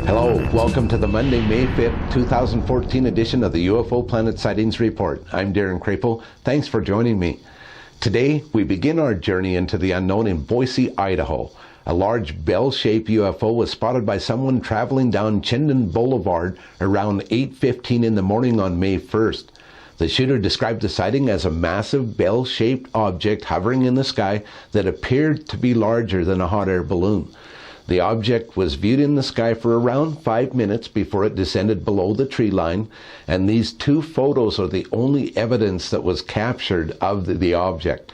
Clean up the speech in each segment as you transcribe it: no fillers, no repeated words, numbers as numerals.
Hello, welcome to the Monday, May 5th, 2014 edition of the UFO Planet Sightings Report. I'm Darren Crapo. Thanks for joining me. Today, we begin our journey into the unknown in Boise, Idaho. A large bell-shaped UFO was spotted by someone traveling down Chinden Boulevard around 8:15 in the morning on May 1st. The shooter described the sighting as a massive bell-shaped object hovering in the sky that appeared to be larger than a hot air balloon. The object was viewed in the sky for around 5 minutes before it descended below the tree line, and these two photos are the only evidence that was captured of the object.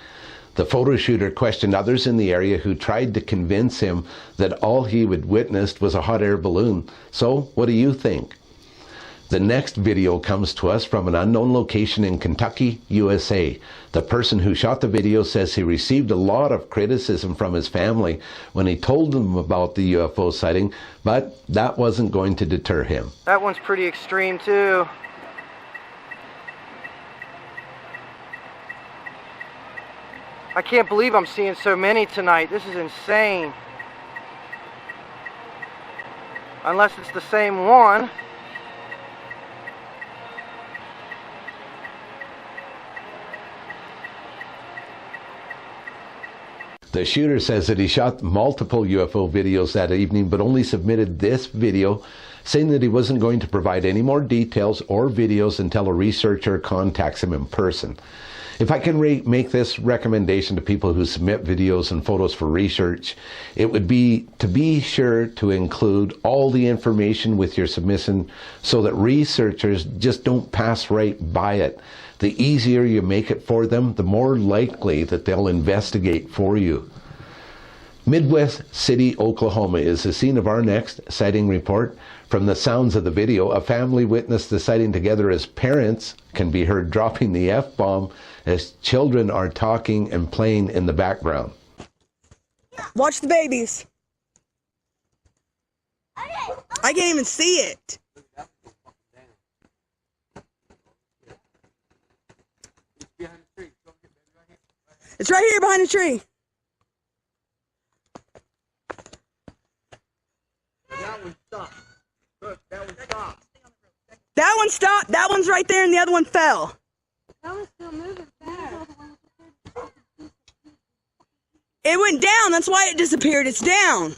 The photo shooter questioned others in the area who tried to convince him that all he had witnessed was a hot air balloon. So, what do you think? The next video comes to us from an unknown location in Kentucky, USA. The person who shot the video says he received a lot of criticism from his family when he told them about the UFO sighting, but that wasn't going to deter him. That one's pretty extreme too. I can't believe I'm seeing so many tonight. This is insane. Unless it's the same one. The shooter says that he shot multiple UFO videos that evening, but only submitted this video, saying that he wasn't going to provide any more details or videos until a researcher contacts him in person. If I can make this recommendation to people who submit videos and photos for research, it would be to be sure to include all the information with your submission so that researchers just don't pass right by it. The easier you make it for them, the more likely that they'll investigate for you. Midwest City, Oklahoma is the scene of our next sighting report. From the sounds of the video, a family witnessed the sighting together as parents can be heard dropping the F-bomb as children are talking and playing in the background. Watch the babies. I can't even see it. It's right here behind the tree. That one stopped. Look, that one stopped. That one stopped. That one's right there, and the other one fell. That one's still moving fast. It went down. That's why it disappeared. It's down.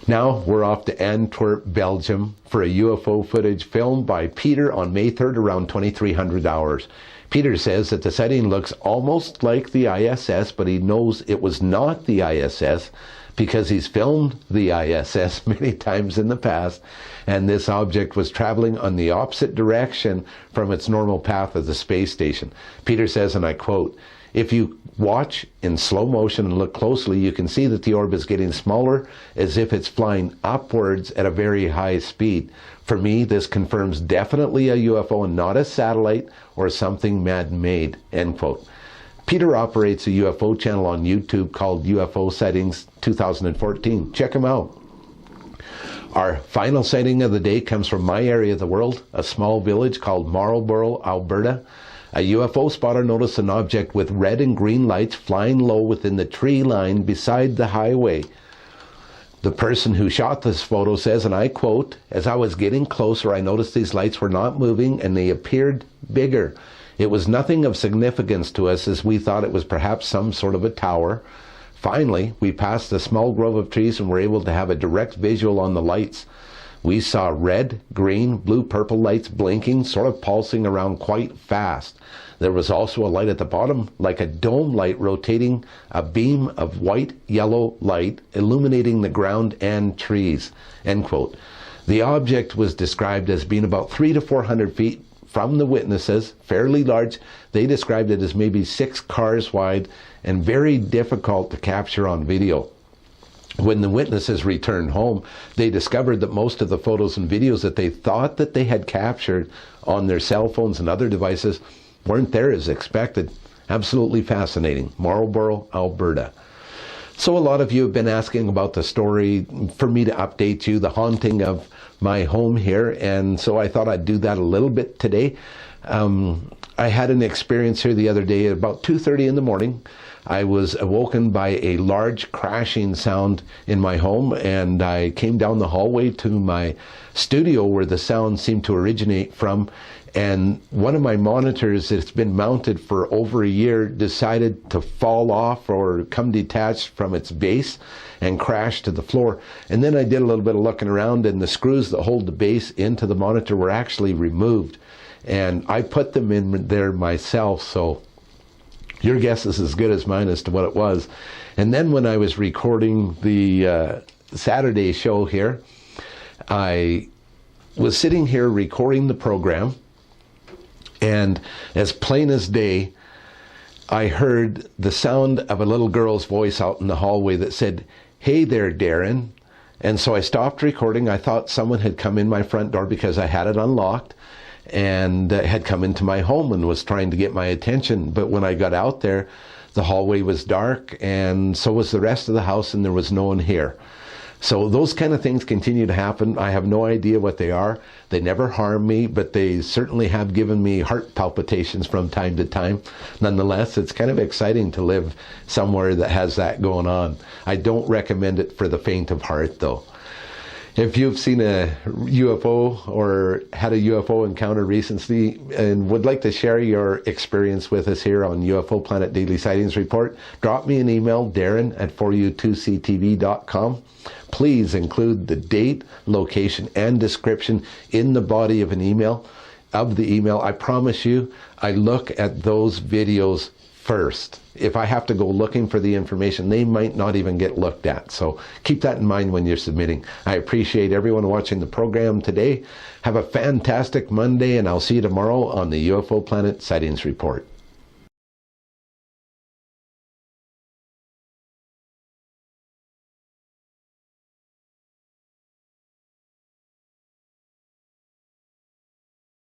Now we're off to Antwerp, Belgium for a UFO footage filmed by Peter on May 3rd around 2300 hours. Peter says that the sighting looks almost like the ISS, but he knows it was not the ISS because he's filmed the ISS many times in the past, and this object was traveling on the opposite direction from its normal path of the space station. Peter says, and I quote, "If you watch in slow motion and look closely, you can see that the orb is getting smaller as if it's flying upwards at a very high speed. For me, this confirms definitely a UFO and not a satellite or something man-made," end quote. Peter operates a UFO channel on YouTube called UFO Sightings 2014. Check him out. Our final sighting of the day comes from my area of the world, a small village called Marlborough, Alberta. A UFO spotter noticed an object with red and green lights flying low within the tree line beside the highway. The person who shot this photo says, and I quote, "As I was getting closer, I noticed these lights were not moving and they appeared bigger. It was nothing of significance to us as we thought it was perhaps some sort of a tower. Finally, we passed a small grove of trees and were able to have a direct visual on the lights. We saw red, green, blue, purple lights blinking, sort of pulsing around quite fast. There was also a light at the bottom, like a dome light rotating, a beam of white, yellow light illuminating the ground and trees," end quote. The object was described as being about 300 to 400 feet from the witnesses, fairly large. They described it as maybe 6 cars wide and very difficult to capture on video. When the witnesses returned home, they discovered that most of the photos and videos that they thought that they had captured on their cell phones and other devices weren't there as expected. Absolutely fascinating. Marlborough, Alberta. So a lot of you have been asking about the story for me to update you, the haunting of my home here, and so I thought I'd do that a little bit today. I had an experience here the other day at about 2:30 in the morning. I was awoken by a large crashing sound in my home, and I came down the hallway to my studio where the sound seemed to originate from, and one of my monitors that's been mounted for over a year decided to fall off or come detached from its base and crash to the floor. And then I did a little bit of looking around, and the screws that hold the base into the monitor were actually removed, and I put them in there myself, so your guess is as good as mine as to what it was. And then when I was recording the Saturday show here, I was sitting here recording the program, and as plain as day, I heard the sound of a little girl's voice out in the hallway that said, "Hey there, Darren." And so I stopped recording. I thought someone had come in my front door because I had it unlocked, and had come into my home and was trying to get my attention. But when I got out there, the hallway was dark, and so was the rest of the house, and there was no one here. So those kind of things continue to happen. I have no idea what they are. They never harm me, but they certainly have given me heart palpitations from time to time. Nonetheless, it's kind of exciting to live somewhere that has that going on. I don't recommend it for the faint of heart, though. If you've seen a UFO or had a UFO encounter recently and would like to share your experience with us here on UFO Planet Daily Sightings Report, drop me an email, darren@4u2ctv.com. Please include the date, location, and description in the body of the email. I promise you, I look at those videos first. If I have to go looking for the information, they might not even get looked at. So keep that in mind when you're submitting. I appreciate everyone watching the program today. Have a fantastic Monday, and I'll see you tomorrow on the UFO Planet Sightings Report.